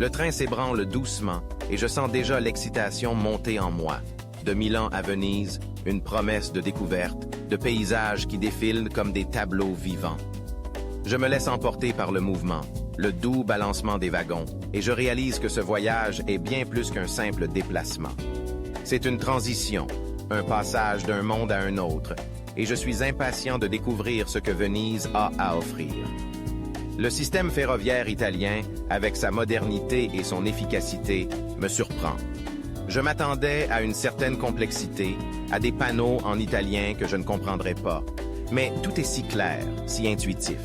Le train s'ébranle doucement et je sens déjà l'excitation monter en moi. De Milan à Venise, une promesse de découverte, de paysages qui défilent comme des tableaux vivants. Je me laisse emporter par le mouvement, le doux balancement des wagons, et je réalise que ce voyage est bien plus qu'un simple déplacement. C'est une transition, un passage d'un monde à un autre, et je suis impatient de découvrir ce que Venise a à offrir. Le système ferroviaire italien, avec sa modernité et son efficacité, me surprend. Je m'attendais à une certaine complexité, à des panneaux en italien que je ne comprendrais pas. Mais tout est si clair, si intuitif.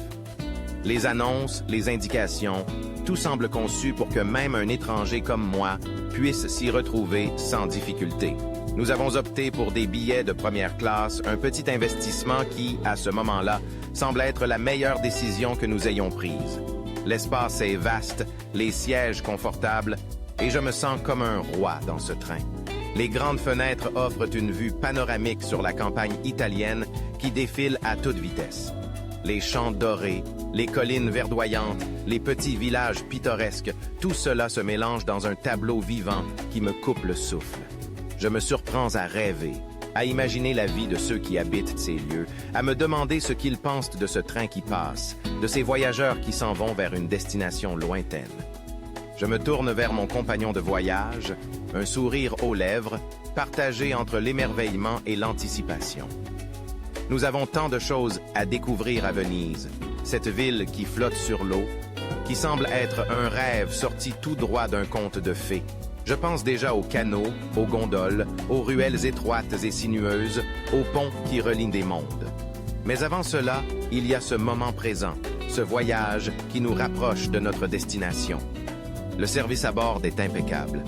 Les annonces, les indications, tout semble conçu pour que même un étranger comme moi puisse s'y retrouver sans difficulté. Nous avons opté pour des billets de première classe, un petit investissement qui, à ce moment-là, semble être la meilleure décision que nous ayons prise. L'espace est vaste, les sièges confortables, et je me sens comme un roi dans ce train. Les grandes fenêtres offrent une vue panoramique sur la campagne italienne qui défile à toute vitesse. Les champs dorés, les collines verdoyantes, les petits villages pittoresques, tout cela se mélange dans un tableau vivant qui me coupe le souffle. Je me surprends à rêver, à imaginer la vie de ceux qui habitent ces lieux, à me demander ce qu'ils pensent de ce train qui passe, de ces voyageurs qui s'en vont vers une destination lointaine. Je me tourne vers mon compagnon de voyage, un sourire aux lèvres, partagé entre l'émerveillement et l'anticipation. Nous avons tant de choses à découvrir à Venise, cette ville qui flotte sur l'eau, qui semble être un rêve sorti tout droit d'un conte de fées. Je pense déjà aux canaux, aux gondoles, aux ruelles étroites et sinueuses, aux ponts qui relient des mondes. Mais avant cela, il y a ce moment présent, ce voyage qui nous rapproche de notre destination. Le service à bord est impeccable.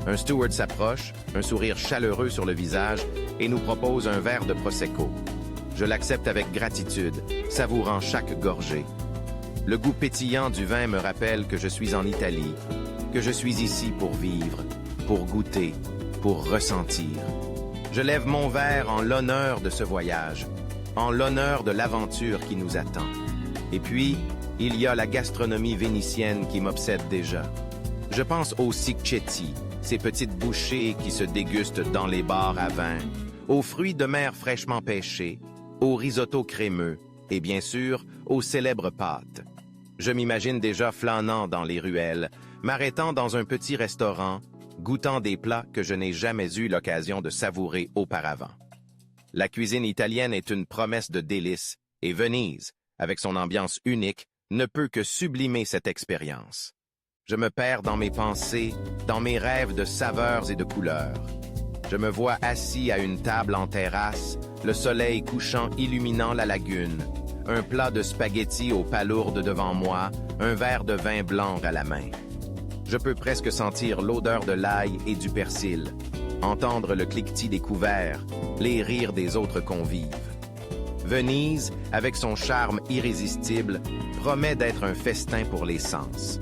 Un steward s'approche, un sourire chaleureux sur le visage, et nous propose un verre de Prosecco. Je l'accepte avec gratitude, savourant chaque gorgée. Le goût pétillant du vin me rappelle que je suis en Italie, que je suis ici pour vivre, pour goûter, pour ressentir. Je lève mon verre en l'honneur de ce voyage, en l'honneur de l'aventure qui nous attend. Et puis, il y a la gastronomie vénitienne qui m'obsède déjà. Je pense aux cicchetti, ces petites bouchées qui se dégustent dans les bars à vin, aux fruits de mer fraîchement pêchés, aux risottos crémeux et bien sûr aux célèbres pâtes. Je m'imagine déjà flânant dans les ruelles, m'arrêtant dans un petit restaurant, goûtant des plats que je n'ai jamais eu l'occasion de savourer auparavant. La cuisine italienne est une promesse de délices, et Venise, avec son ambiance unique, ne peut que sublimer cette expérience. Je me perds dans mes pensées, dans mes rêves de saveurs et de couleurs. Je me vois assis à une table en terrasse, le soleil couchant illuminant la lagune, un plat de spaghettis aux palourdes devant moi, un verre de vin blanc à la main. Je peux presque sentir l'odeur de l'ail et du persil, entendre le cliquetis des couverts, les rires des autres convives. Venise, avec son charme irrésistible, promet d'être un festin pour les sens.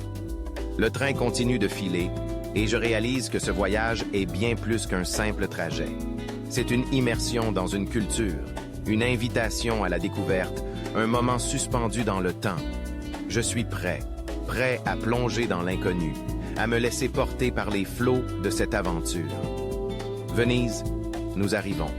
Le train continue de filer, et je réalise que ce voyage est bien plus qu'un simple trajet. C'est une immersion dans une culture, une invitation à la découverte, un moment suspendu dans le temps. Je suis prêt à plonger dans l'inconnu, à me laisser porter par les flots de cette aventure. Venise, nous arrivons.